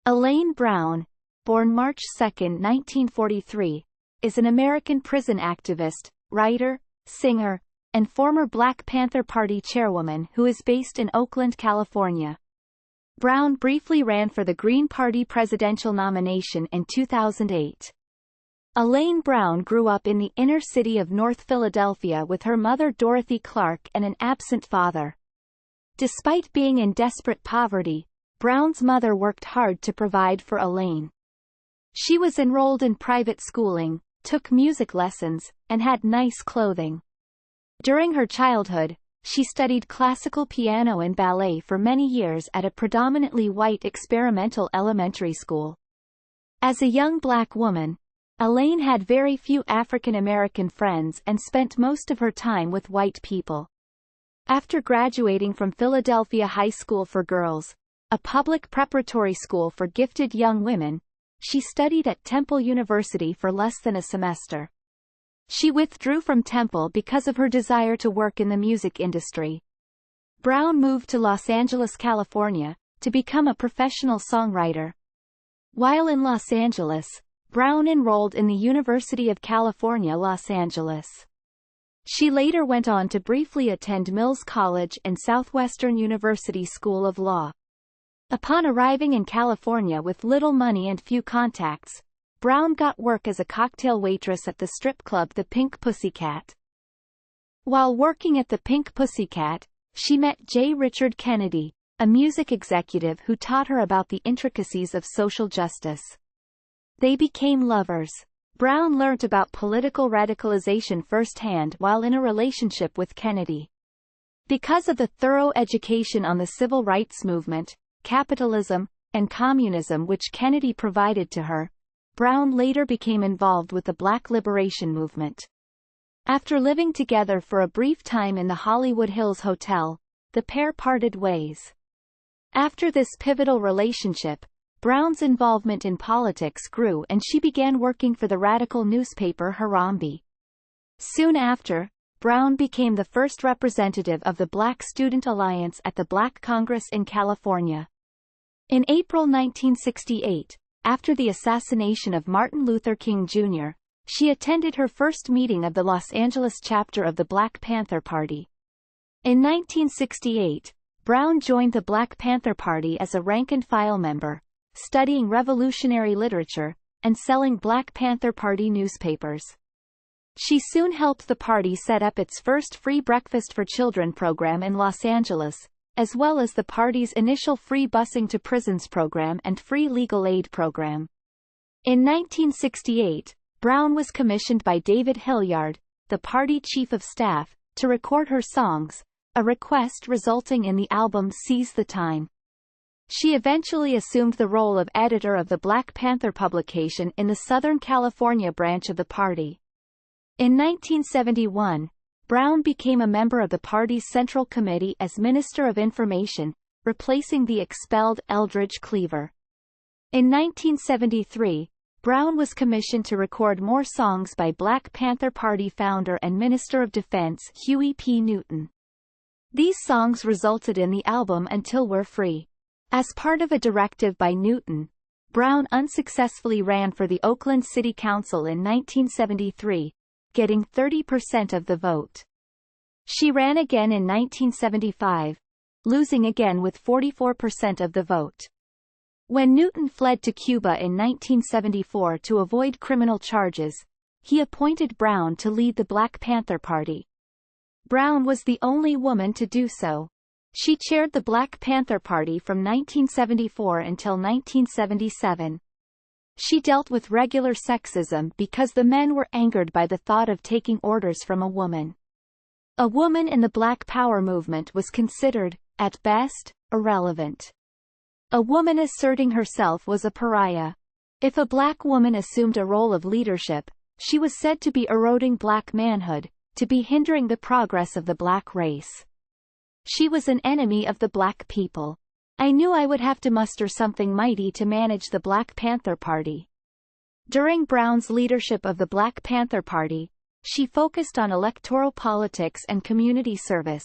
Elaine Brown, born March 2, 1943, is an American prison activist, writer, singer, and former Black Panther Party chairwoman who is based in Oakland, California. Brown briefly ran for the Green Party presidential nomination in 2008. Elaine Brown grew up in the inner city of North Philadelphia with her mother Dorothy Clark and an absent father. Despite being in desperate poverty, Brown's mother worked hard to provide for Elaine. She was enrolled in private schooling, took music lessons, and had nice clothing. During her childhood, she studied classical piano and ballet for many years at a predominantly white experimental elementary school. As a young black woman, Elaine had very few African American friends and spent most of her time with white people. After graduating from Philadelphia High School for Girls, a public preparatory school for gifted young women, she studied at Temple University for less than a semester. She withdrew from Temple because of her desire to work in the music industry. Brown moved to Los Angeles, California, to become a professional songwriter. While in Los Angeles, Brown enrolled in the University of California, Los Angeles. She later went on to briefly attend Mills College and Southwestern University School of Law. Upon arriving in California with little money and few contacts, Brown got work as a cocktail waitress at the strip club The Pink Pussycat. While working at the Pink Pussycat, she met J. Richard Kennedy, a music executive who taught her about the intricacies of social justice. They became lovers. Brown learnt about political radicalization firsthand while in a relationship with Kennedy. Because of the thorough education on the civil rights movement, capitalism, and communism which Kennedy provided to her, Brown later became involved with the Black liberation movement. After living together for a brief time in the Hollywood Hills Hotel, the pair parted ways. After this pivotal relationship, Brown's involvement in politics grew and she began working for the radical newspaper Harambee. Soon after, Brown became the first representative of the Black Student Alliance at the Black Congress in California. In April 1968, after the assassination of Martin Luther King Jr., she attended her first meeting of the Los Angeles chapter of the Black Panther Party. In 1968, Brown joined the Black Panther Party as a rank-and-file member, studying revolutionary literature, and selling Black Panther Party newspapers. She soon helped the party set up its first free breakfast for children program in Los Angeles, as well as the party's initial free busing to prisons program and free legal aid program. In 1968, Brown was commissioned by David Hilliard, the party chief of staff, to record her songs, a request resulting in the album Seize the Time. She eventually assumed the role of editor of the Black Panther publication in the Southern California branch of the party. In 1971, Brown became a member of the party's Central Committee as Minister of Information, replacing the expelled Eldridge Cleaver. In 1973, Brown was commissioned to record more songs by Black Panther Party founder and Minister of Defense Huey P. Newton. These songs resulted in the album Until We're Free. As part of a directive by Newton, Brown unsuccessfully ran for the Oakland City Council in 1973, getting 30% of the vote. She ran again in 1975, losing again with 44% of the vote. When Newton fled to Cuba in 1974 to avoid criminal charges, he appointed Brown to lead the Black Panther Party. Brown was the only woman to do so. She chaired the Black Panther Party from 1974 until 1977. She dealt with regular sexism because the men were angered by the thought of taking orders from a woman. A woman in the Black Power movement was considered, at best, irrelevant. A woman asserting herself was a pariah. If a black woman assumed a role of leadership, she was said to be eroding black manhood, to be hindering the progress of the black race. She was an enemy of the black people. I knew I would have to muster something mighty to manage the Black Panther Party. During Brown's leadership of the Black Panther Party, she focused on electoral politics and community service.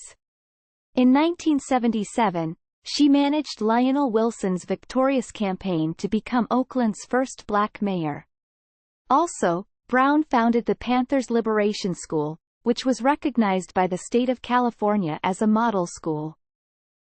In 1977, She managed Lionel Wilson's victorious campaign to become Oakland's first black mayor. Also, Brown founded the Panthers Liberation School, which was recognized by the state of California as a model school.